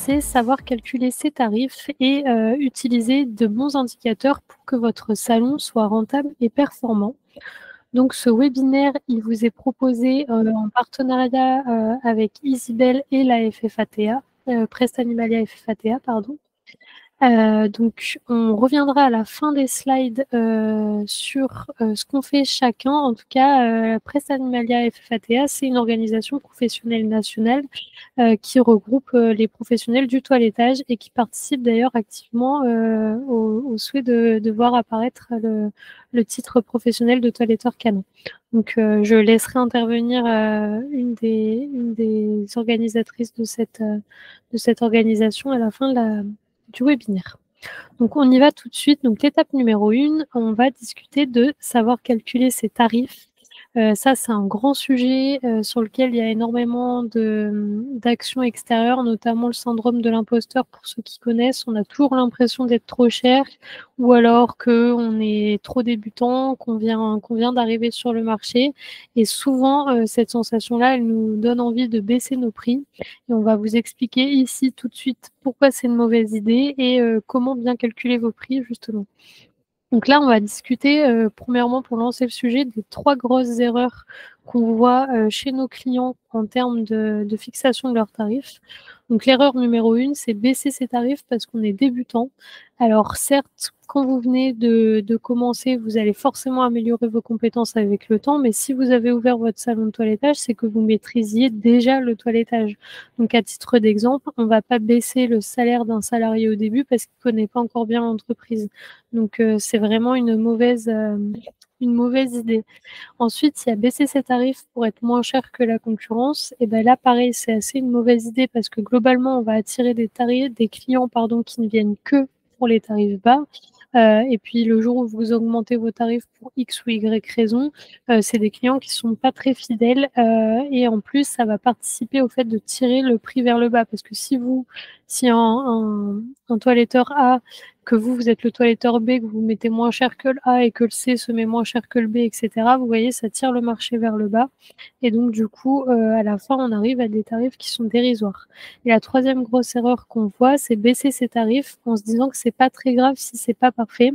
c'est savoir calculer ses tarifs et utiliser de bons indicateurs pour que votre salon soit rentable et performant. Donc ce webinaire, il vous est proposé en partenariat avec Isibel et la FFATA, Presse Animalia FFATA, pardon. Donc, on reviendra à la fin des slides sur ce qu'on fait chacun. En tout cas, Presse Animalia FFATA, c'est une organisation professionnelle nationale qui regroupe les professionnels du toilettage et qui participe d'ailleurs activement au souhait de voir apparaître le titre professionnel de toiletteur canin. Donc, je laisserai intervenir une des organisatrices de cette organisation à la fin du webinaire. Donc, on y va tout de suite. Donc, l'étape numéro 1, on va discuter de savoir calculer ses tarifs. Ça, c'est un grand sujet sur lequel il y a énormément d'actions extérieures, notamment le syndrome de l'imposteur. Pour ceux qui connaissent, on a toujours l'impression d'être trop cher ou alors qu'on est trop débutant, qu'on vient d'arriver sur le marché. Et souvent, cette sensation-là, elle nous donne envie de baisser nos prix. Et on va vous expliquer ici tout de suite pourquoi c'est une mauvaise idée et comment bien calculer vos prix, justement. Donc là, on va discuter, premièrement, pour lancer le sujet, des 3 grosses erreurs qu'on voit chez nos clients en termes de fixation de leurs tarifs. Donc l'erreur numéro 1, c'est baisser ses tarifs parce qu'on est débutant. Alors certes, quand vous venez de commencer, vous allez forcément améliorer vos compétences avec le temps, mais si vous avez ouvert votre salon de toilettage, c'est que vous maîtrisiez déjà le toilettage. Donc à titre d'exemple, on ne va pas baisser le salaire d'un salarié au début parce qu'il ne connaît pas encore bien l'entreprise. Donc c'est vraiment une mauvaise idée. Ensuite, il y a baisser ses tarifs pour être moins cher que la concurrence. Et bien là, pareil, c'est assez une mauvaise idée parce que globalement, on va attirer des clients qui ne viennent que pour les tarifs bas. Et puis le jour où vous augmentez vos tarifs pour X ou Y raison, c'est des clients qui ne sont pas très fidèles et en plus, ça va participer au fait de tirer le prix vers le bas parce que si un toiletteur A, que vous êtes le toiletteur B, que vous mettez moins cher que le A et que le C se met moins cher que le B, etc., vous voyez, ça tire le marché vers le bas. Et donc, du coup, à la fin, on arrive à des tarifs qui sont dérisoires. Et la troisième grosse erreur qu'on voit, c'est baisser ses tarifs en se disant que c'est pas très grave si c'est pas parfait.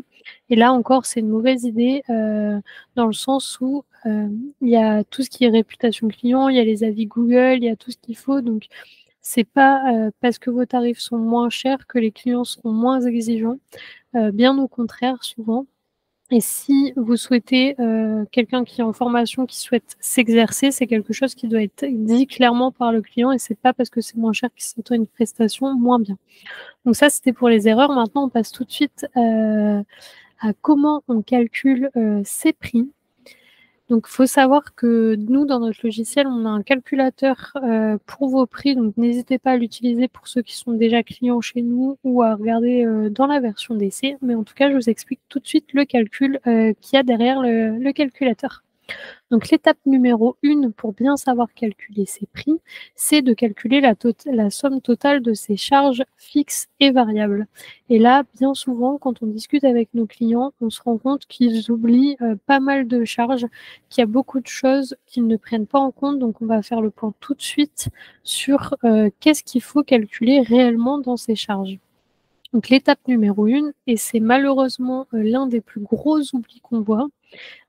Et là encore, c'est une mauvaise idée dans le sens où il y a tout ce qui est réputation client, il y a les avis Google, il y a tout ce qu'il faut. Donc, c'est pas parce que vos tarifs sont moins chers que les clients seront moins exigeants, bien au contraire souvent. Et si vous souhaitez quelqu'un qui est en formation, qui souhaite s'exercer, c'est quelque chose qui doit être dit clairement par le client et c'est pas parce que c'est moins cher qu'il s'attend une prestation moins bien. Donc ça, c'était pour les erreurs. Maintenant, on passe tout de suite à comment on calcule ses prix. Donc, il faut savoir que nous, dans notre logiciel, on a un calculateur pour vos prix. Donc, n'hésitez pas à l'utiliser pour ceux qui sont déjà clients chez nous ou à regarder dans la version d'essai. Mais en tout cas, je vous explique tout de suite le calcul qu'il y a derrière le calculateur. Donc, l'étape numéro 1 pour bien savoir calculer ses prix, c'est de calculer la somme totale de ses charges fixes et variables. Et là, bien souvent, quand on discute avec nos clients, on se rend compte qu'ils oublient pas mal de charges, qu'il y a beaucoup de choses qu'ils ne prennent pas en compte. Donc, on va faire le point tout de suite sur qu'est-ce qu'il faut calculer réellement dans ces charges. Donc, l'étape numéro 1, et c'est malheureusement l'un des plus gros oublis qu'on voit,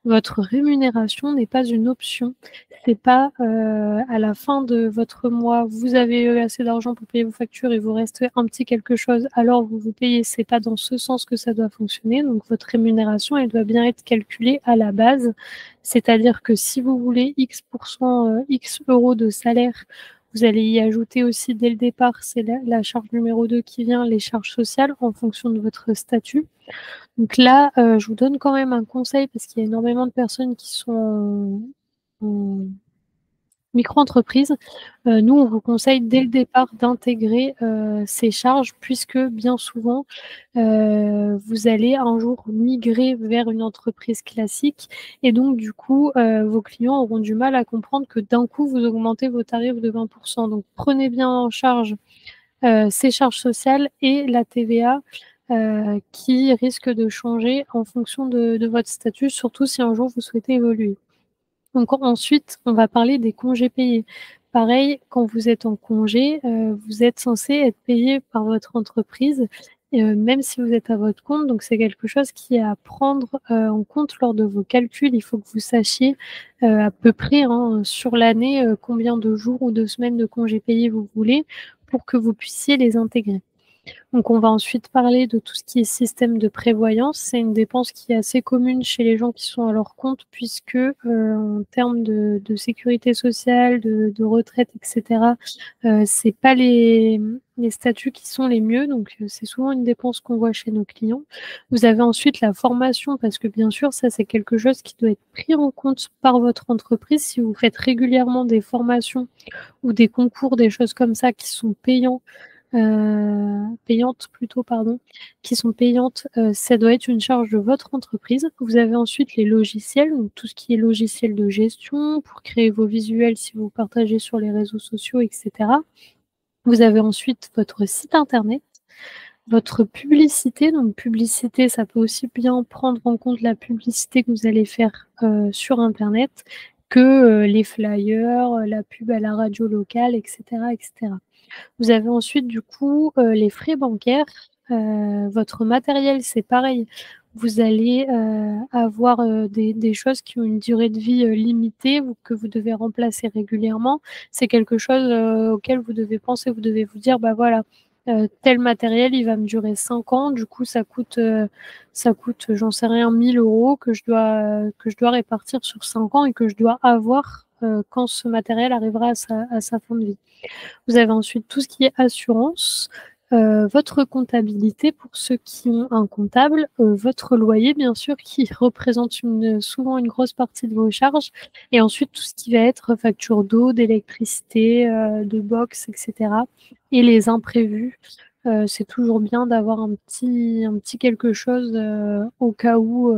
votre rémunération n'est pas une option. C'est pas à la fin de votre mois, vous avez eu assez d'argent pour payer vos factures et vous reste un petit quelque chose, alors vous vous payez. C'est pas dans ce sens que ça doit fonctionner. Donc votre rémunération, elle doit bien être calculée à la base. C'est-à-dire que si vous voulez X%, X euros de salaire, vous allez y ajouter aussi dès le départ, c'est la charge numéro 2 qui vient, les charges sociales en fonction de votre statut. Donc là, je vous donne quand même un conseil parce qu'il y a énormément de personnes qui sont en micro-entreprise. Nous, on vous conseille dès le départ d'intégrer ces charges puisque bien souvent, vous allez un jour migrer vers une entreprise classique et donc du coup, vos clients auront du mal à comprendre que d'un coup, vous augmentez vos tarifs de 20%. Donc prenez bien en charge ces charges sociales et la TVA qui risque de changer en fonction de votre statut, surtout si un jour vous souhaitez évoluer. Donc ensuite, on va parler des congés payés Pareil, quand vous êtes en congé, vous êtes censé être payé par votre entreprise, même si vous êtes à votre compte. Donc c'est quelque chose qui est à prendre, en compte lors de vos calculs. Il faut que vous sachiez, à peu près, hein, sur l'année, combien de jours ou de semaines de congés payés vous voulez pour que vous puissiez les intégrer. Donc on va ensuite parler de tout ce qui est système de prévoyance. C'est une dépense qui est assez commune chez les gens qui sont à leur compte puisque, en termes de sécurité sociale, de retraite et cetera, c'est pas les statuts qui sont les mieux, donc c'est souvent une dépense qu'on voit chez nos clients. Vous avez ensuite la formation parce que bien sûr, ça c'est quelque chose qui doit être pris en compte par votre entreprise. Si vous faites régulièrement des formations ou des concours, des choses comme ça qui sont payantes plutôt, pardon, qui sont payantes, ça doit être une charge de votre entreprise. Vous avez ensuite les logiciels, donc tout ce qui est logiciel de gestion pour créer vos visuels si vous partagez sur les réseaux sociaux et cetera. Vous avez ensuite votre site internet, votre publicité. Donc publicité, ça peut aussi bien prendre en compte la publicité que vous allez faire, sur internet que, les flyers, la pub à la radio locale et cetera et cetera. Vous avez ensuite du coup, les frais bancaires, votre matériel, c'est pareil. Vous allez, avoir, des choses qui ont une durée de vie, limitée ou que vous devez remplacer régulièrement. C'est quelque chose, auquel vous devez penser. Vous devez vous dire: «Bah, voilà, tel matériel, il va me durer 5 ans, du coup ça coûte, j'en sais rien, 1 000 € que je dois répartir sur 5 ans et que je dois avoir, quand ce matériel arrivera à sa fin de vie». Vous avez ensuite tout ce qui est assurance, votre comptabilité pour ceux qui ont un comptable, votre loyer bien sûr qui représente souvent une grosse partie de vos charges et ensuite tout ce qui va être facture d'eau, d'électricité, de box et cetera et les imprévus. C'est toujours bien d'avoir un petit quelque chose, au cas où,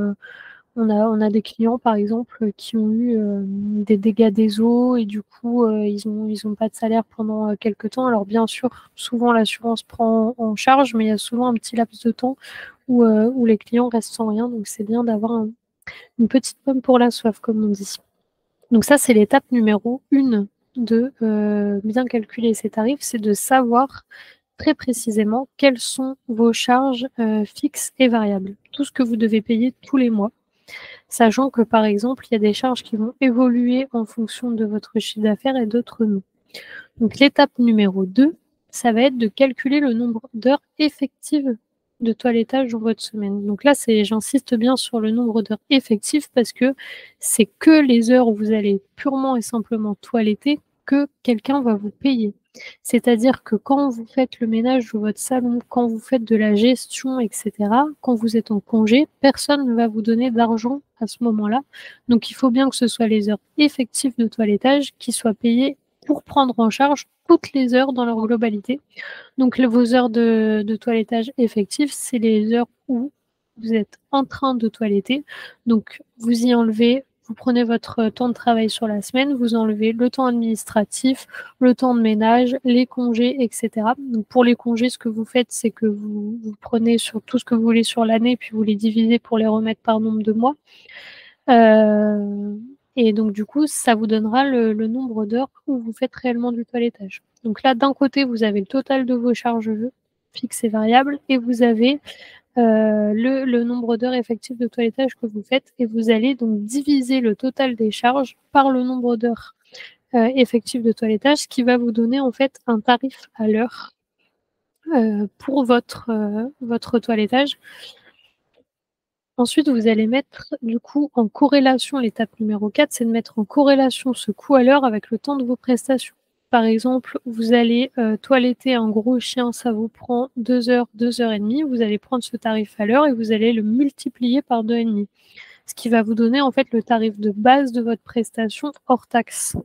on a des clients, par exemple, qui ont eu, des dégâts des eaux et du coup, ils ont pas de salaire pendant, quelque temps. Alors bien sûr, souvent l'assurance prend en charge, mais il y a souvent un petit laps de temps où les clients restent sans rien, donc c'est bien d'avoir une petite pomme pour la soif, comme on dit. Donc ça, c'est l'étape numéro 1 de, bien calculer ses tarifs, c'est de savoir très précisément quelles sont vos charges, fixes et variables. Tout ce que vous devez payer tous les mois. Sachant que, par exemple, il y a des charges qui vont évoluer en fonction de votre chiffre d'affaires et d'autres non. Donc l'étape numéro 2, ça va être de calculer le nombre d'heures effectives de toilettage dans votre semaine. Donc là, j'insiste bien sur le nombre d'heures effectives parce que c'est que les heures où vous allez purement et simplement toiletter que quelqu'un va vous payer. C'est-à-dire que quand vous faites le ménage de votre salon, quand vous faites de la gestion et cetera, quand vous êtes en congé, personne ne va vous donner d'argent à ce moment-là. Donc il faut bien que ce soit les heures effectives de toilettage qui soient payées pour prendre en charge toutes les heures dans leur globalité. Donc vos heures de toilettage effectives, c'est les heures où vous êtes en train de toiletter. Donc vous y enlevez, vous prenez votre temps de travail sur la semaine, vous enlevez le temps administratif, le temps de ménage, les congés et cetera. Donc pour les congés, ce que vous faites, c'est que vous prenez sur tout ce que vous voulez sur l'année, puis vous les divisez pour les remettre par nombre de mois. Et donc du coup, ça vous donnera le nombre d'heures où vous faites réellement du toilettage. Donc là, d'un côté, vous avez le total de vos charges fixes et variables et vous avez, le nombre d'heures effectives de toilettage que vous faites et vous allez donc diviser le total des charges par le nombre d'heures, effectives de toilettage, ce qui va vous donner en fait un tarif à l'heure, pour votre toilettage. Ensuite, vous allez mettre du coup en corrélation, l'étape numéro 4, c'est de mettre en corrélation ce coût à l'heure avec le temps de vos prestations. Par exemple, vous allez, toiletter un gros chien, ça vous prend 2 heures, 2 heures et demie. Vous allez prendre ce tarif à l'heure et vous allez le multiplier par 2,5. Ce qui va vous donner en fait le tarif de base de votre prestation hors taxe.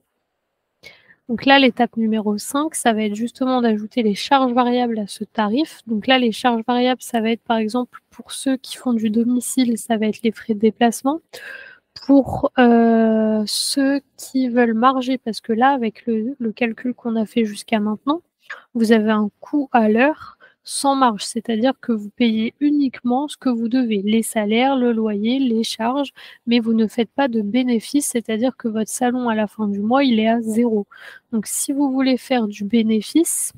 Donc là, l'étape numéro 5, ça va être justement d'ajouter les charges variables à ce tarif. Donc là, les charges variables, ça va être par exemple pour ceux qui font du domicile, ça va être les frais de déplacement. Pour, ceux qui veulent marger, parce que là, avec le calcul qu'on a fait jusqu'à maintenant, vous avez un coût à l'heure sans marge, c'est-à-dire que vous payez uniquement ce que vous devez, les salaires, le loyer, les charges, mais vous ne faites pas de bénéfice, c'est-à-dire que votre salon à la fin du mois, il est à 0. Donc si vous voulez faire du bénéfice,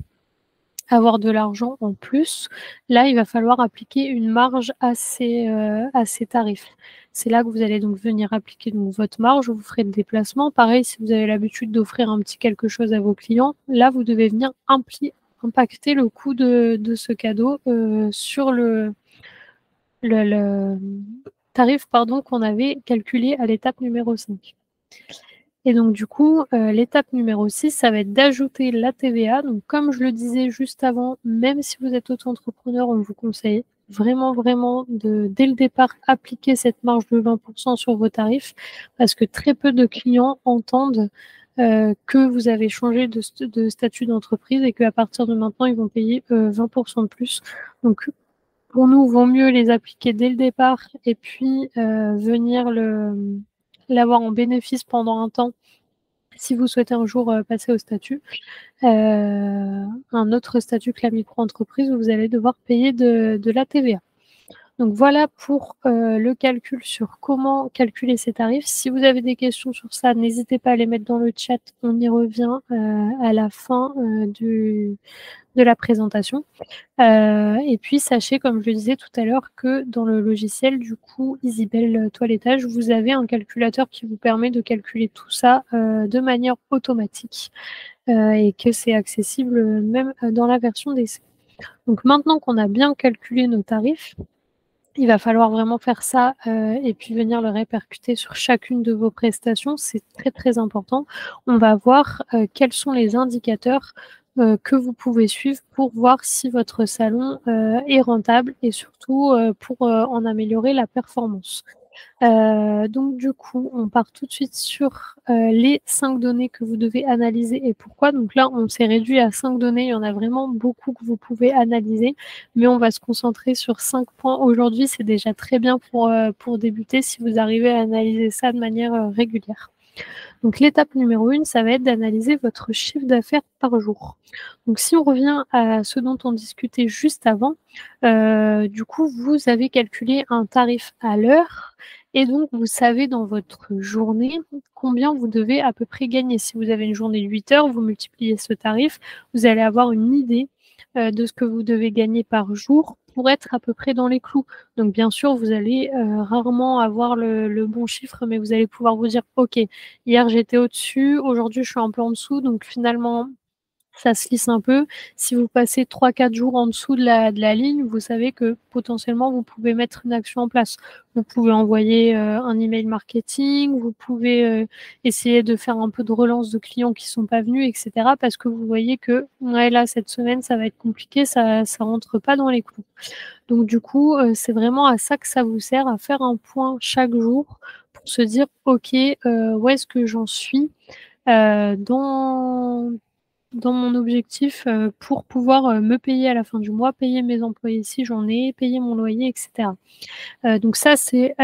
avoir de l'argent en plus, là, il va falloir appliquer une marge à ces tarifs. C'est là que vous allez donc venir appliquer donc votre marge, vos frais de déplacement. Pareil, si vous avez l'habitude d'offrir un petit quelque chose à vos clients, là, vous devez venir impacter le coût de ce cadeau sur le tarif qu'on avait calculé à l'étape numéro 5. Et donc, du coup, l'étape numéro 6, ça va être d'ajouter la TVA. Donc, comme je le disais juste avant, même si vous êtes auto-entrepreneur, on vous conseille vraiment, vraiment dès le départ, appliquer cette marge de 20% sur vos tarifs parce que très peu de clients entendent que vous avez changé de statut d'entreprise et qu'à partir de maintenant, ils vont payer 20% de plus. Donc, pour nous, il vaut mieux les appliquer dès le départ et puis venir l'avoir en bénéfice pendant un temps si vous souhaitez un jour passer au statut. Un autre statut que la micro-entreprise où vous allez devoir payer de la TVA. Donc voilà pour le calcul sur comment calculer ces tarifs. Si vous avez des questions sur ça, n'hésitez pas à les mettre dans le chat. On y revient à la fin de la présentation. Et puis, sachez, comme je le disais tout à l'heure, que dans le logiciel, du coup, Isibelle Toilettage, vous avez un calculateur qui vous permet de calculer tout ça de manière automatique et que c'est accessible même dans la version d'essai. Donc, maintenant qu'on a bien calculé nos tarifs, il va falloir vraiment faire ça et puis venir le répercuter sur chacune de vos prestations. C'est très, très important. On va voir quels sont les indicateurs que vous pouvez suivre pour voir si votre salon est rentable et surtout pour en améliorer la performance. Donc du coup, on part tout de suite sur les 5 données que vous devez analyser et pourquoi. Donc là, on s'est réduit à 5 données. Il y en a vraiment beaucoup que vous pouvez analyser, mais on va se concentrer sur 5 points aujourd'hui. C'est déjà très bien pour débuter si vous arrivez à analyser ça de manière régulière. Donc l'étape numéro 1, ça va être d'analyser votre chiffre d'affaires par jour. Donc si on revient à ce dont on discutait juste avant, du coup, vous avez calculé un tarif à l'heure et donc vous savez dans votre journée combien vous devez à peu près gagner. Si vous avez une journée de 8 heures, vous multipliez ce tarif, vous allez avoir une idée de ce que vous devez gagner par jour pour être à peu près dans les clous. Donc bien sûr, vous allez rarement avoir le bon chiffre, mais vous allez pouvoir vous dire, OK, hier j'étais au-dessus, aujourd'hui je suis un peu en dessous, donc finalement ça se lisse un peu. Si vous passez 3-4 jours en dessous de la ligne, vous savez que potentiellement vous pouvez mettre une action en place. Vous pouvez envoyer un email marketing, vous pouvez essayer de faire un peu de relance de clients qui ne sont pas venus, etc. Parce que vous voyez que ouais, là, cette semaine, ça va être compliqué, ça ne rentre pas dans les clous. Donc du coup, c'est vraiment à ça que ça vous sert, à faire un point chaque jour pour se dire, OK, où est-ce que j'en suis dans mon objectif pour pouvoir me payer à la fin du mois, payer mes employés si j'en ai, payer mon loyer, etc. Donc ça, c'est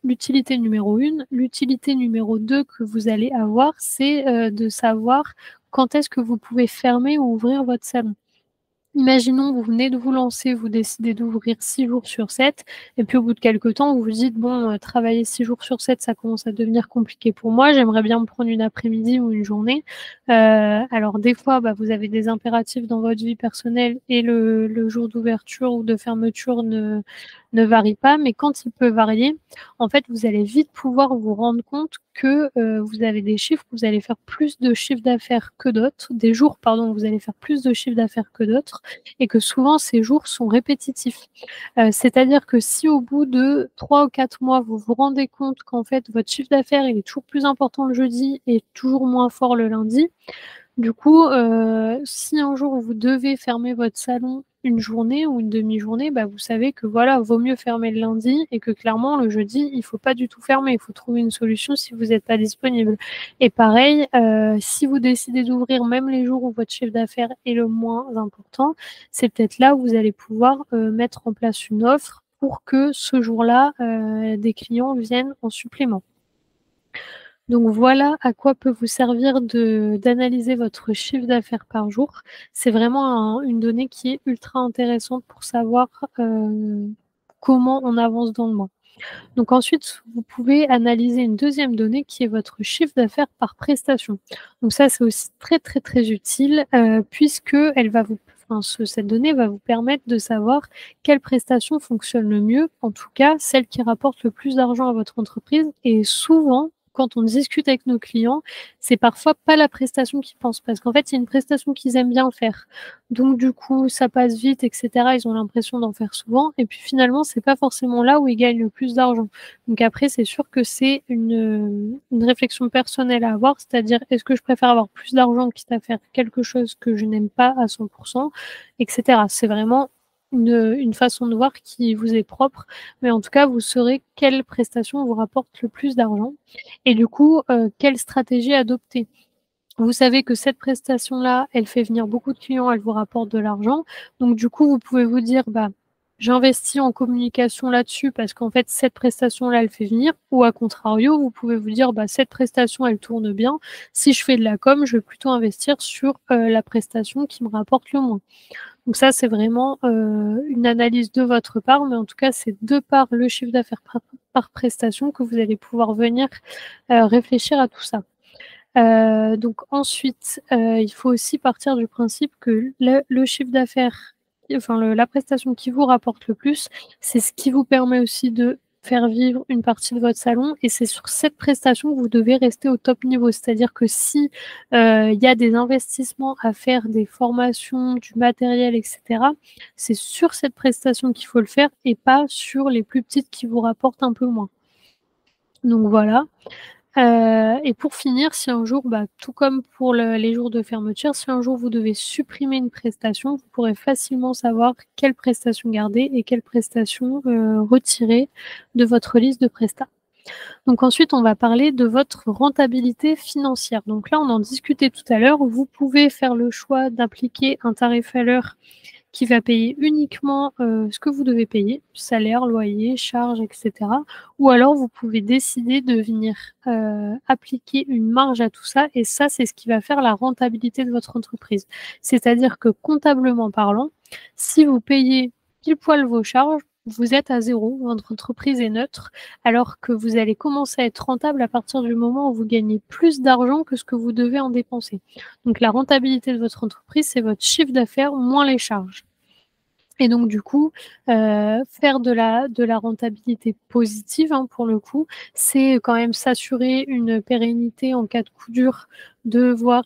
l'utilité numéro 1. L'utilité numéro 2 que vous allez avoir, c'est de savoir quand est-ce que vous pouvez fermer ou ouvrir votre salon. Imaginons, vous venez de vous lancer, vous décidez d'ouvrir 6 jours sur 7, et puis au bout de quelques temps, vous vous dites, bon, travailler 6 jours sur 7, ça commence à devenir compliqué pour moi, j'aimerais bien me prendre une après-midi ou une journée. Alors des fois, vous avez des impératifs dans votre vie personnelle et le jour d'ouverture ou de fermeture ne varie pas, mais quand il peut varier, en fait, vous allez vite pouvoir vous rendre compte que vous avez des chiffres, vous allez faire plus de chiffre d'affaires que d'autres, des jours, pardon, vous allez faire plus de chiffre d'affaires que d'autres, et que souvent ces jours sont répétitifs. C'est-à-dire que si au bout de 3 ou 4 mois, vous vous rendez compte qu'en fait, votre chiffre d'affaires il est toujours plus important le jeudi et toujours moins fort le lundi, du coup, si un jour vous devez fermer votre salon une journée ou une demi-journée, vous savez que voilà, vaut mieux fermer le lundi et que clairement le jeudi, il ne faut pas du tout fermer, il faut trouver une solution si vous n'êtes pas disponible. Et pareil, si vous décidez d'ouvrir même les jours où votre chiffre d'affaires est le moins important, c'est peut-être là où vous allez pouvoir mettre en place une offre pour que ce jour-là, des clients viennent en supplément. Donc voilà à quoi peut vous servir d'analyser votre chiffre d'affaires par jour. C'est vraiment une donnée qui est ultra intéressante pour savoir comment on avance dans le mois. Donc ensuite, vous pouvez analyser une deuxième donnée qui est votre chiffre d'affaires par prestation. Donc ça, c'est aussi très, très, très utile puisque cette donnée va vous permettre de savoir quelle prestation fonctionne le mieux, en tout cas celle qui rapporte le plus d'argent à votre entreprise. Et souvent, quand on discute avec nos clients, c'est parfois pas la prestation qu'ils pensent parce qu'en fait, c'est une prestation qu'ils aiment bien faire. Donc du coup, ça passe vite, etc. Ils ont l'impression d'en faire souvent. Et puis finalement, c'est pas forcément là où ils gagnent le plus d'argent. Donc après, c'est sûr que c'est une réflexion personnelle à avoir, c'est-à-dire est-ce que je préfère avoir plus d'argent quitte à faire quelque chose que je n'aime pas à 100%, etc. C'est vraiment une façon de voir qui vous est propre, mais en tout cas, vous saurez quelle prestation vous rapporte le plus d'argent et du coup, quelle stratégie adopter. Vous savez que cette prestation-là, elle fait venir beaucoup de clients, elle vous rapporte de l'argent. Donc du coup, vous pouvez vous dire, bah, j'investis en communication là-dessus parce qu'en fait, cette prestation-là, elle fait venir. Ou à contrario, vous pouvez vous dire, bah, cette prestation, elle tourne bien. Si je fais de la com, je vais plutôt investir sur la prestation qui me rapporte le moins. Donc ça, c'est vraiment une analyse de votre part, mais en tout cas, c'est de par le chiffre d'affaires par prestation que vous allez pouvoir venir réfléchir à tout ça. Donc ensuite, il faut aussi partir du principe que le chiffre d'affaires, enfin la prestation qui vous rapporte le plus, c'est ce qui vous permet aussi de faire vivre une partie de votre salon et c'est sur cette prestation que vous devez rester au top niveau. C'est-à-dire que si il y a des investissements à faire, des formations, du matériel, etc., c'est sur cette prestation qu'il faut le faire et pas sur les plus petites qui vous rapportent un peu moins. Donc voilà. Et pour finir, si un jour, bah, tout comme pour les jours de fermeture, si un jour vous devez supprimer une prestation, vous pourrez facilement savoir quelle prestation garder et quelle prestation retirer de votre liste de prestats. Donc ensuite, on va parler de votre rentabilité financière. Donc là, on en discutait tout à l'heure. Vous pouvez faire le choix d'appliquer un tarif à l'heure qui va payer uniquement ce que vous devez payer, salaire, loyer, charges, etc. Ou alors, vous pouvez décider de venir appliquer une marge à tout ça, et ça, c'est ce qui va faire la rentabilité de votre entreprise. C'est-à-dire que comptablement parlant, si vous payez pile poil vos charges, vous êtes à zéro, votre entreprise est neutre, alors que vous allez commencer à être rentable à partir du moment où vous gagnez plus d'argent que ce que vous devez en dépenser. Donc la rentabilité de votre entreprise, c'est votre chiffre d'affaires moins les charges. Et donc du coup, faire de la rentabilité positive, hein, pour le coup, c'est quand même s'assurer une pérennité en cas de coup dur, de voir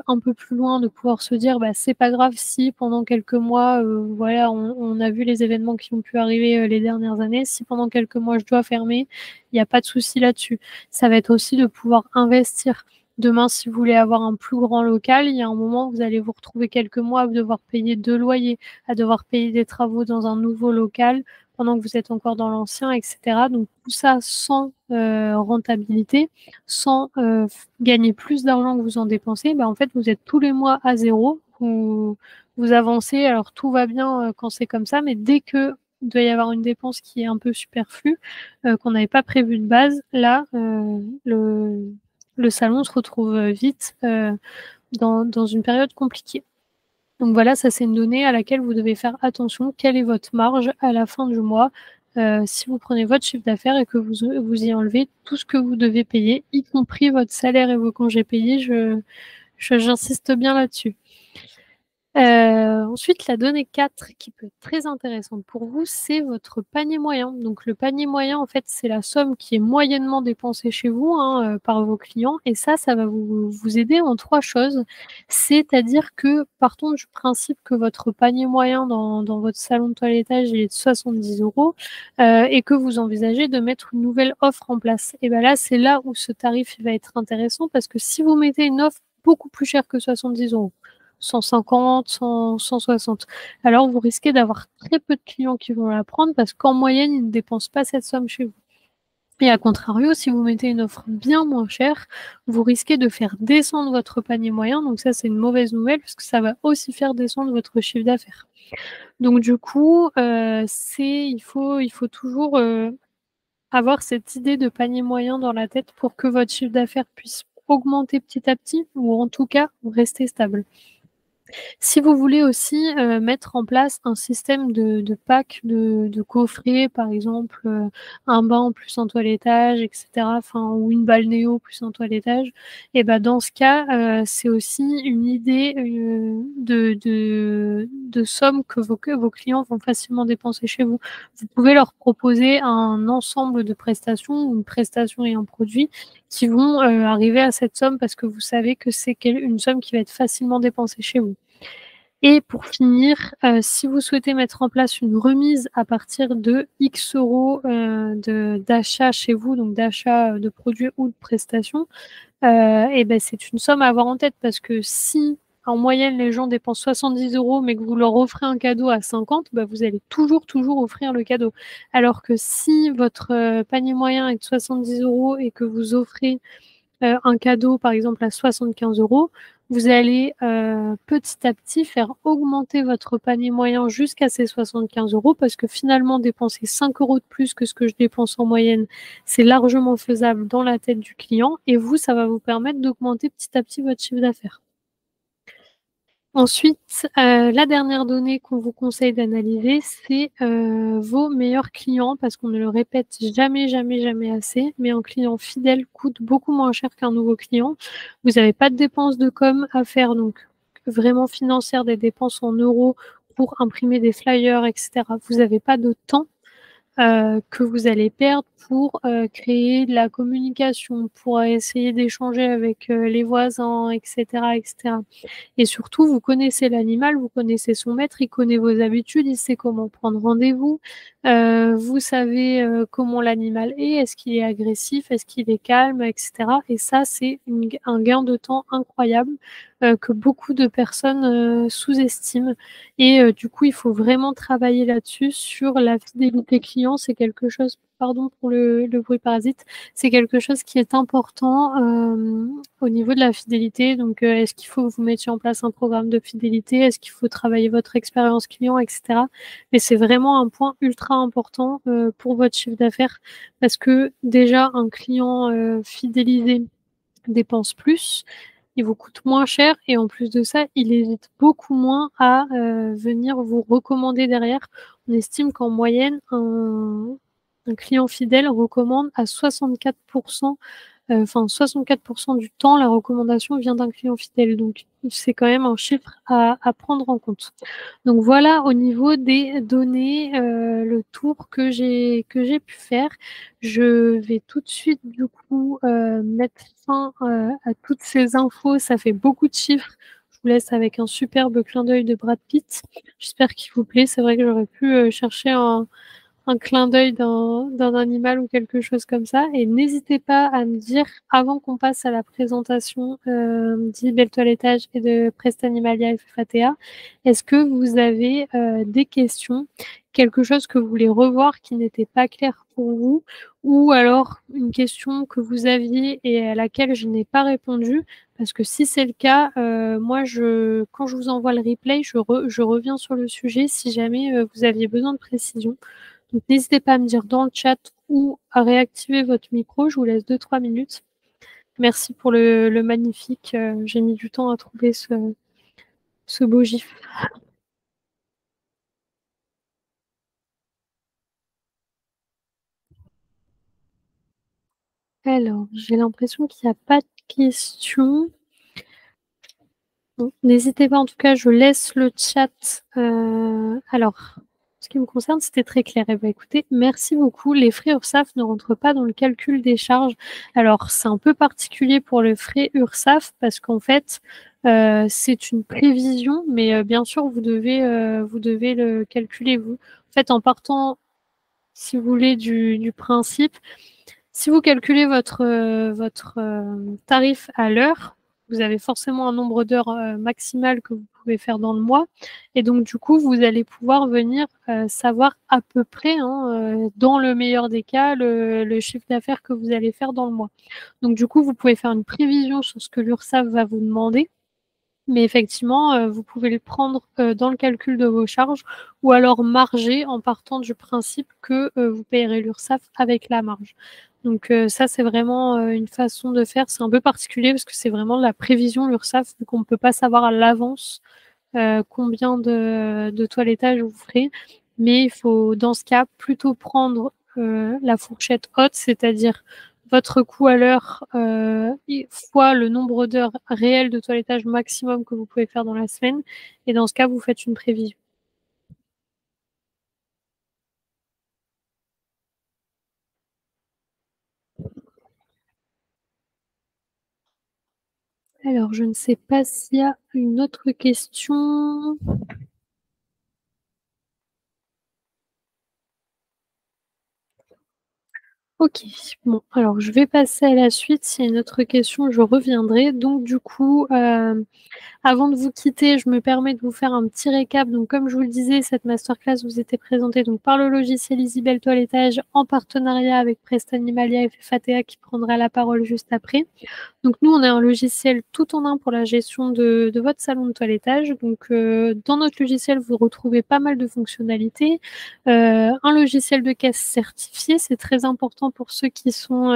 un peu plus loin, de pouvoir se dire, bah, c'est pas grave si pendant quelques mois, voilà, on a vu les événements qui ont pu arriver les dernières années, si pendant quelques mois je dois fermer, il n'y a pas de souci là-dessus. Ça va être aussi de pouvoir investir. Demain, si vous voulez avoir un plus grand local, il y a un moment où vous allez vous retrouver quelques mois à devoir payer 2 loyers, à devoir payer des travaux dans un nouveau local pendant que vous êtes encore dans l'ancien, etc. Donc tout ça sans rentabilité, sans gagner plus d'argent que vous en dépensez, bah, en fait, vous êtes tous les mois à zéro, vous avancez, alors tout va bien quand c'est comme ça, mais dès que il doit y avoir une dépense qui est un peu superflue, qu'on n'avait pas prévu de base, là, le salon se retrouve vite dans une période compliquée. Donc voilà, ça c'est une donnée à laquelle vous devez faire attention. Quelle est votre marge à la fin du mois si vous prenez votre chiffre d'affaires et que vous y enlevez tout ce que vous devez payer, y compris votre salaire et vos congés payés, j'insiste bien là-dessus. Ensuite, la donnée 4 qui peut être très intéressante pour vous, c'est votre panier moyen. Donc le panier moyen, en fait, c'est la somme qui est moyennement dépensée chez vous, hein, par vos clients, et ça va vous aider en 3 choses. C'est-à-dire que partons du principe que votre panier moyen dans votre salon de toilettage, il est de 70 € et que vous envisagez de mettre une nouvelle offre en place. Et bien là, c'est là où ce tarif va être intéressant parce que si vous mettez une offre beaucoup plus chère que 70 €, 150, 160. Alors, vous risquez d'avoir très peu de clients qui vont la prendre parce qu'en moyenne, ils ne dépensent pas cette somme chez vous. Et à contrario, si vous mettez une offre bien moins chère, vous risquez de faire descendre votre panier moyen. Donc ça, c'est une mauvaise nouvelle parce que ça va aussi faire descendre votre chiffre d'affaires. Donc du coup, il faut toujours avoir cette idée de panier moyen dans la tête pour que votre chiffre d'affaires puisse augmenter petit à petit ou en tout cas rester stable. Si vous voulez aussi mettre en place un système de pack, de coffret, par exemple, un bain plus un toilettage, et cetera, enfin, ou une balnéo plus un toilettage, et ben dans ce cas, c'est aussi une idée de somme que vos clients vont facilement dépenser chez vous. Vous pouvez leur proposer un ensemble de prestations, une prestation et un produit qui vont arriver à cette somme parce que vous savez que c'est une somme qui va être facilement dépensée chez vous. Et pour finir, si vous souhaitez mettre en place une remise à partir de X euros d'achat chez vous, donc d'achat de produits ou de prestations, et ben c'est une somme à avoir en tête parce que si en moyenne les gens dépensent 70 euros mais que vous leur offrez un cadeau à 50, bah, vous allez toujours offrir le cadeau. Alors que si votre panier moyen est de 70 euros et que vous offrez un cadeau, par exemple, à 75 euros, vous allez petit à petit faire augmenter votre panier moyen jusqu'à ces 75 euros parce que finalement, dépenser 5 euros de plus que ce que je dépense en moyenne, c'est largement faisable dans la tête du client et vous, ça va vous permettre d'augmenter petit à petit votre chiffre d'affaires. Ensuite, la dernière donnée qu'on vous conseille d'analyser, c'est vos meilleurs clients parce qu'on ne le répète jamais assez, mais un client fidèle coûte beaucoup moins cher qu'un nouveau client. Vous n'avez pas de dépenses de com à faire, donc vraiment financières, des dépenses en euros pour imprimer des flyers, et cetera. Vous n'avez pas de temps que vous allez perdre pour créer de la communication, pour essayer d'échanger avec les voisins, et cetera, et cetera. Et surtout, vous connaissez l'animal, vous connaissez son maître, il connaît vos habitudes, il sait comment prendre rendez-vous, vous savez comment l'animal est, est-ce qu'il est agressif, est-ce qu'il est calme, et cetera. Et ça, c'est un gain de temps incroyable que beaucoup de personnes sous-estiment. Et du coup, il faut vraiment travailler là-dessus, sur la fidélité client. C'est quelque chose, pardon pour le bruit parasite, c'est quelque chose qui est important au niveau de la fidélité. Donc, est-ce qu'il faut que vous mettiez en place un programme de fidélité? Est-ce qu'il faut travailler votre expérience client, etc. Mais c'est vraiment un point ultra important pour votre chiffre d'affaires parce que déjà, un client fidélisé dépense plus, il vous coûte moins cher et en plus de ça, il hésite beaucoup moins à venir vous recommander derrière. On estime qu'en moyenne, un client fidèle recommande à 64%, enfin 64% du temps, la recommandation vient d'un client fidèle. Donc, c'est quand même un chiffre à prendre en compte. Donc voilà, au niveau des données, le tour que j'ai pu faire. Je vais tout de suite, du coup, mettre fin à toutes ces infos. Ça fait beaucoup de chiffres. Je vous laisse avec un superbe clin d'œil de Brad Pitt. J'espère qu'il vous plaît. C'est vrai que j'aurais pu chercher un clin d'œil d'un animal ou quelque chose comme ça. Et n'hésitez pas à me dire, avant qu'on passe à la présentation d'Ibel Toilettage et de Prest Animalia FFATA, est-ce que vous avez des questions, quelque chose que vous voulez revoir qui n'était pas clair pour vous, ou alors une question que vous aviez et à laquelle je n'ai pas répondu? Parce que si c'est le cas, moi, quand je vous envoie le replay, je reviens sur le sujet si jamais vous aviez besoin de précision. Donc, n'hésitez pas à me dire dans le chat ou à réactiver votre micro. Je vous laisse 2-3 minutes. Merci pour le magnifique. J'ai mis du temps à trouver ce beau gif. Alors, j'ai l'impression qu'il n'y a pas de questions. Donc, n'hésitez pas, en tout cas, je laisse le chat. Alors, ce qui me concerne, c'était très clair. Eh bien, écoutez, merci beaucoup. Les frais URSSAF ne rentrent pas dans le calcul des charges. Alors, c'est un peu particulier pour le frais URSSAF parce qu'en fait, c'est une prévision, mais bien sûr, vous devez le calculer, vous. En fait, en partant, si vous voulez, du principe, si vous calculez votre tarif à l'heure, vous avez forcément un nombre d'heures maximal que vous pouvez faire dans le mois. Et donc, du coup, vous allez pouvoir venir savoir à peu près, dans le meilleur des cas, le chiffre d'affaires que vous allez faire dans le mois. Donc, du coup, vous pouvez faire une prévision sur ce que l'URSSAF va vous demander. Mais effectivement, vous pouvez le prendre dans le calcul de vos charges ou alors marger en partant du principe que vous payerez l'URSSAF avec la marge. Donc ça, c'est vraiment une façon de faire. C'est un peu particulier parce que c'est vraiment de la prévision, l'URSSAF, vu qu'on ne peut pas savoir à l'avance combien de toilettage vous ferez. Mais il faut, dans ce cas, plutôt prendre la fourchette haute, c'est-à-dire votre coût à l'heure fois le nombre d'heures réelles de toilettage maximum que vous pouvez faire dans la semaine. Et dans ce cas, vous faites une prévision. Alors, je ne sais pas s'il y a une autre question. Ok, bon, alors je vais passer à la suite. S'il y a une autre question, je reviendrai. Donc, du coup, avant de vous quitter, je me permets de vous faire un petit récap. Donc, comme je vous le disais, cette masterclass vous était présentée donc, par le logiciel Isibel Toilettage en partenariat avec Prestanimalia et FFATA qui prendra la parole juste après. Donc nous, on a un logiciel tout en un pour la gestion de votre salon de toilettage. Donc dans notre logiciel, vous retrouvez pas mal de fonctionnalités. Un logiciel de caisse certifié, c'est très important pour ceux qui sont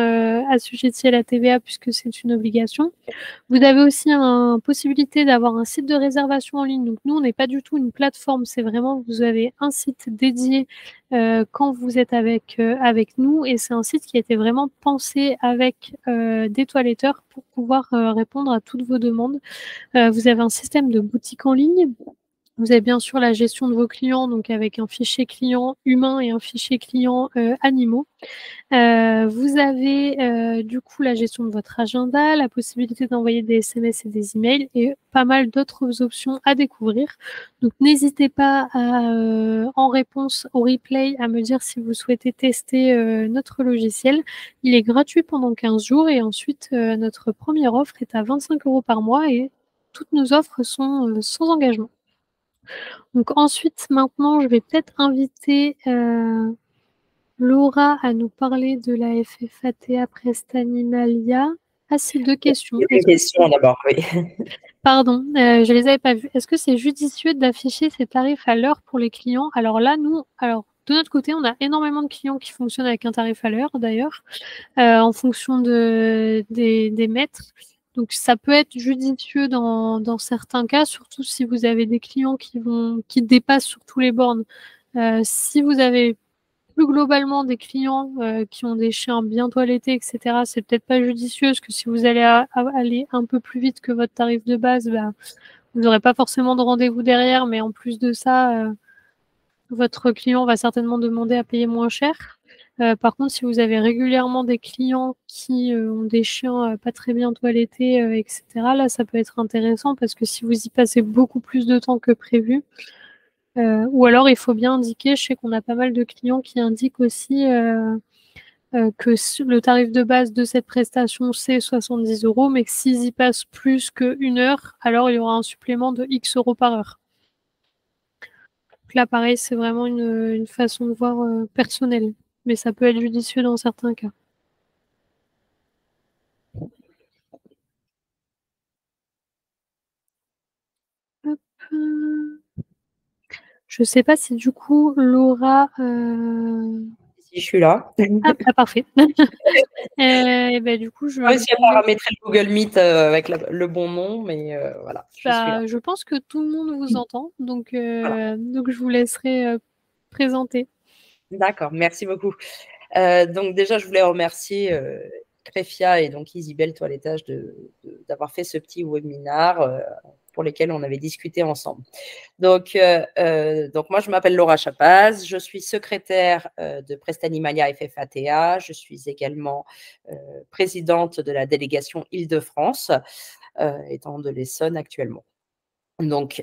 assujettis à la TVA puisque c'est une obligation. Vous avez aussi une possibilité d'avoir un site de réservation en ligne. Donc nous, on n'est pas du tout une plateforme, c'est vraiment, vous avez un site dédié quand vous êtes avec nous et c'est un site qui a été vraiment pensé avec des toiletteurs pour pouvoir répondre à toutes vos demandes. Vous avez un système de boutique en ligne. Vous avez bien sûr la gestion de vos clients, donc avec un fichier client humain et un fichier client animaux. Vous avez du coup la gestion de votre agenda, la possibilité d'envoyer des SMS et des emails et pas mal d'autres options à découvrir. Donc n'hésitez pas en réponse au replay à me dire si vous souhaitez tester notre logiciel. Il est gratuit pendant 15 jours et ensuite notre première offre est à 25 € par mois et toutes nos offres sont sans engagement. Donc ensuite, maintenant, je vais peut-être inviter Laura à nous parler de la FFATA Prestanimalia. Ah, c'est 2 questions. Une question d'abord, oui. Pardon, je les avais pas vues. Est-ce que c'est judicieux d'afficher ces tarifs à l'heure pour les clients? Alors là, nous, de notre côté, on a énormément de clients qui fonctionnent avec un tarif à l'heure, d'ailleurs, en fonction des mètres. Donc ça peut être judicieux dans certains cas, surtout si vous avez des clients qui dépassent sur tous les bornes. Si vous avez plus globalement des clients qui ont des chiens bien toilettés, etc., c'est peut-être pas judicieux parce que si vous allez aller un peu plus vite que votre tarif de base, bah, vous n'aurez pas forcément de rendez-vous derrière, mais en plus de ça, votre client va certainement demander à payer moins cher. Par contre, si vous avez régulièrement des clients qui ont des chiens pas très bien toilettés, etc., là, ça peut être intéressant parce que si vous y passez beaucoup plus de temps que prévu, ou alors il faut bien indiquer, je sais qu'on a pas mal de clients qui indiquent aussi que le tarif de base de cette prestation, c'est 70 €, mais que s'ils y passent plus qu'une heure, alors il y aura un supplément de X € par heure. Donc là, pareil, c'est vraiment une façon de voir personnelle, mais ça peut être judicieux dans certains cas. Hop. Je ne sais pas si du coup, Laura... Si je suis là. Ah, parfait. Et ben, du coup, je n'ai pas réussi à paramétrer le Google Meet avec le bon nom, mais voilà, je suis là. Je pense que tout le monde vous entend, donc je vous laisserai présenter. D'accord, merci beaucoup. Donc déjà, je voulais remercier Crefia et donc Isibel Toilettage d'avoir fait ce petit webinaire pour lesquels on avait discuté ensemble. Donc moi, je m'appelle Laura Chapaz, je suis secrétaire de Prestanimalia FFATA, je suis également présidente de la délégation Île-de-France, étant de l'Essonne actuellement. Donc,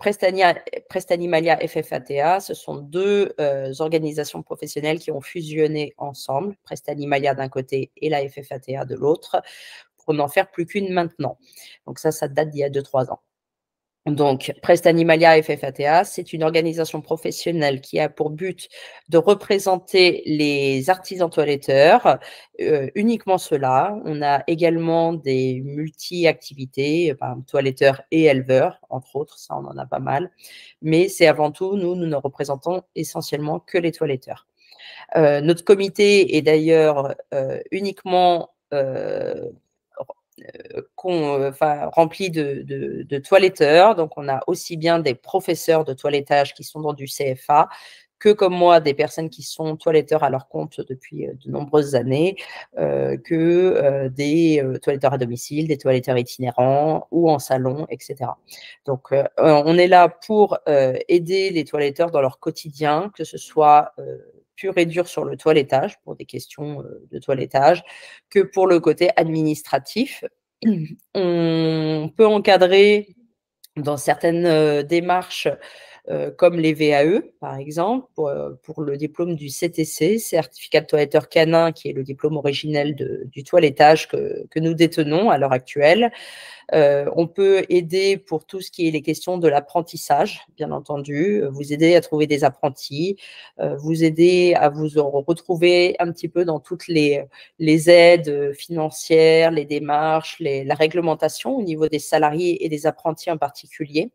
Prestanimalia FFATA, ce sont deux organisations professionnelles qui ont fusionné ensemble, Prestanimalia d'un côté et la FFATA de l'autre, pour n'en faire plus qu'une maintenant. Donc ça date d'il y a 2-3 ans. Donc, Presta Animalia FFATA, c'est une organisation professionnelle qui a pour but de représenter les artisans toiletteurs, uniquement ceux-là. On a également des multi-activités, toiletteurs et éleveurs, entre autres, ça on en a pas mal. Mais c'est avant tout, nous ne représentons essentiellement que les toiletteurs. Notre comité est d'ailleurs uniquement rempli de toiletteurs. Donc, on a aussi bien des professeurs de toilettage qui sont dans du CFA que, comme moi, des personnes qui sont toiletteurs à leur compte depuis de nombreuses années, des toiletteurs à domicile, des toiletteurs itinérants ou en salon, etc. Donc, on est là pour aider les toiletteurs dans leur quotidien, que ce soit pur et dur sur le toilettage, pour des questions de toilettage, que pour le côté administratif. On peut encadrer dans certaines démarches comme les VAE, par exemple, pour le diplôme du CTC, certificat de toiletteur canin, qui est le diplôme originel du toilettage que nous détenons à l'heure actuelle. On peut aider pour tout ce qui est les questions de l'apprentissage, bien entendu, vous aider à trouver des apprentis, vous aider à vous retrouver un petit peu dans toutes les aides financières, les démarches, la réglementation au niveau des salariés et des apprentis en particulier.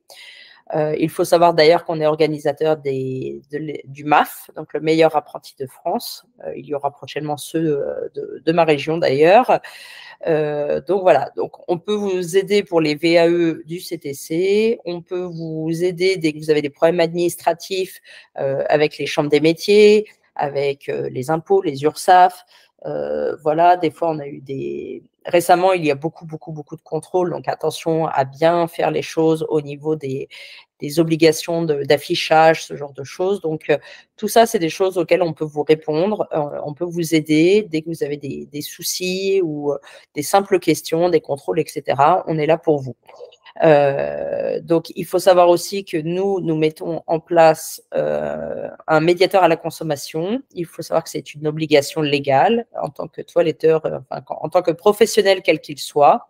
Il faut savoir d'ailleurs qu'on est organisateur du MAF, donc le meilleur apprenti de France. Il y aura prochainement ceux de ma région d'ailleurs. Donc voilà, donc on peut vous aider pour les VAE du CTC, on peut vous aider dès que vous avez des problèmes administratifs avec les chambres des métiers, avec les impôts, les URSSAF. Voilà, des fois on a eu récemment, il y a beaucoup de contrôles, donc attention à bien faire les choses au niveau des obligations d'affichage, ce genre de choses. Donc, tout ça, c'est des choses auxquelles on peut vous répondre, on peut vous aider dès que vous avez des soucis ou des simples questions, des contrôles, etc. On est là pour vous. Donc, il faut savoir aussi que nous mettons en place un médiateur à la consommation. Il faut savoir que c'est une obligation légale en tant que toiletteur, en tant que professionnel quel qu'il soit.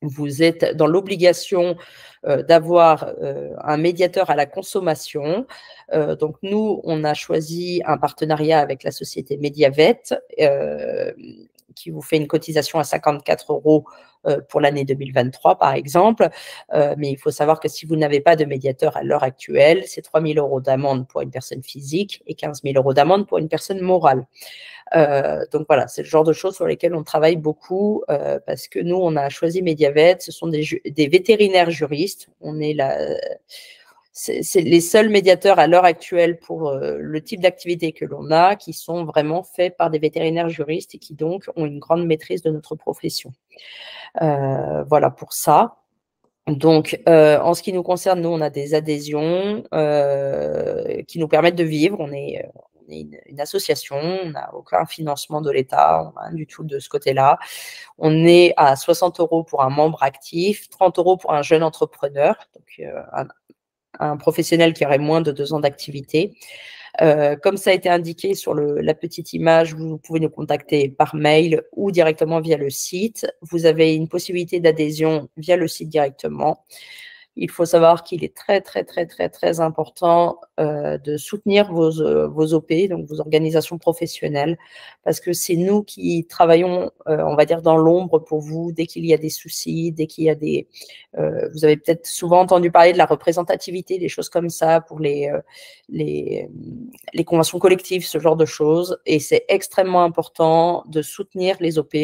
Vous êtes dans l'obligation d'avoir un médiateur à la consommation. Donc, nous, on a choisi un partenariat avec la société Mediavet qui vous fait une cotisation à 54 € pour l'année 2023, par exemple. Mais il faut savoir que si vous n'avez pas de médiateur à l'heure actuelle, c'est 3 000 € d'amende pour une personne physique et 15 000 € d'amende pour une personne morale. Donc voilà, c'est le genre de choses sur lesquelles on travaille beaucoup parce que nous, on a choisi Mediavet. Ce sont des vétérinaires juristes. On est c'est les seuls médiateurs à l'heure actuelle pour le type d'activité que l'on a qui sont vraiment faits par des vétérinaires juristes et qui donc ont une grande maîtrise de notre profession. Voilà pour ça. Donc, en ce qui nous concerne, nous, on a des adhésions qui nous permettent de vivre. On est une association, on n'a aucun financement de l'État, on n'a rien du tout de ce côté-là. On est à 60 € pour un membre actif, 30 € pour un jeune entrepreneur, donc un professionnel qui aurait moins de 2 ans d'activité. Comme ça a été indiqué sur la petite image, vous pouvez nous contacter par mail ou directement via le site. Vous avez une possibilité d'adhésion via le site directement. Il faut savoir qu'il est très important de soutenir vos OP, donc vos organisations professionnelles, parce que c'est nous qui travaillons, on va dire, dans l'ombre pour vous dès qu'il y a des soucis, dès qu'il y a vous avez peut-être souvent entendu parler de la représentativité, des choses comme ça pour les conventions collectives, ce genre de choses. Et c'est extrêmement important de soutenir les OP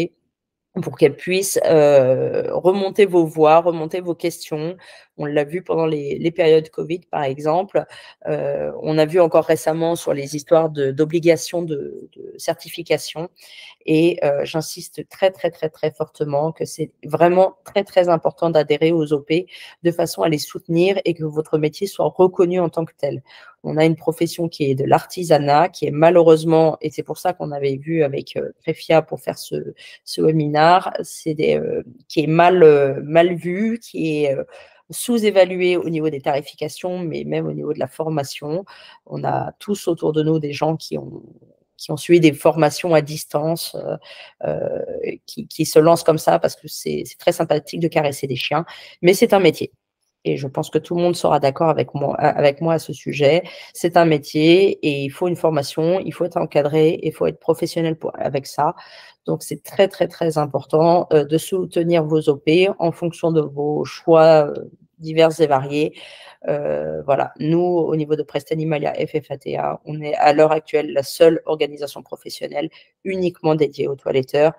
pour qu'elles puissent remonter vos voix, remonter vos questions. On l'a vu pendant les périodes Covid, par exemple. On a vu encore récemment sur les histoires d'obligations de certification. Et j'insiste très fortement que c'est vraiment très important d'adhérer aux OP de façon à les soutenir et que votre métier soit reconnu en tant que tel. On a une profession qui est de l'artisanat, qui est malheureusement, et c'est pour ça qu'on avait vu avec Prefia pour faire ce webinaire, qui est mal vu, qui est sous-évalué au niveau des tarifications, mais même au niveau de la formation. On a tous autour de nous des gens qui ont suivi des formations à distance, qui se lancent comme ça parce que c'est très sympathique de caresser des chiens, mais c'est un métier. et je pense que tout le monde sera d'accord avec moi à ce sujet. C'est un métier et il faut une formation, il faut être encadré, il faut être professionnel avec ça. Donc c'est très, très, très important, de soutenir vos OP en fonction de vos choix, divers et variés. Voilà, nous, au niveau de Presta Animalia FFATA, on est à l'heure actuelle la seule organisation professionnelle uniquement dédiée aux toiletteurs.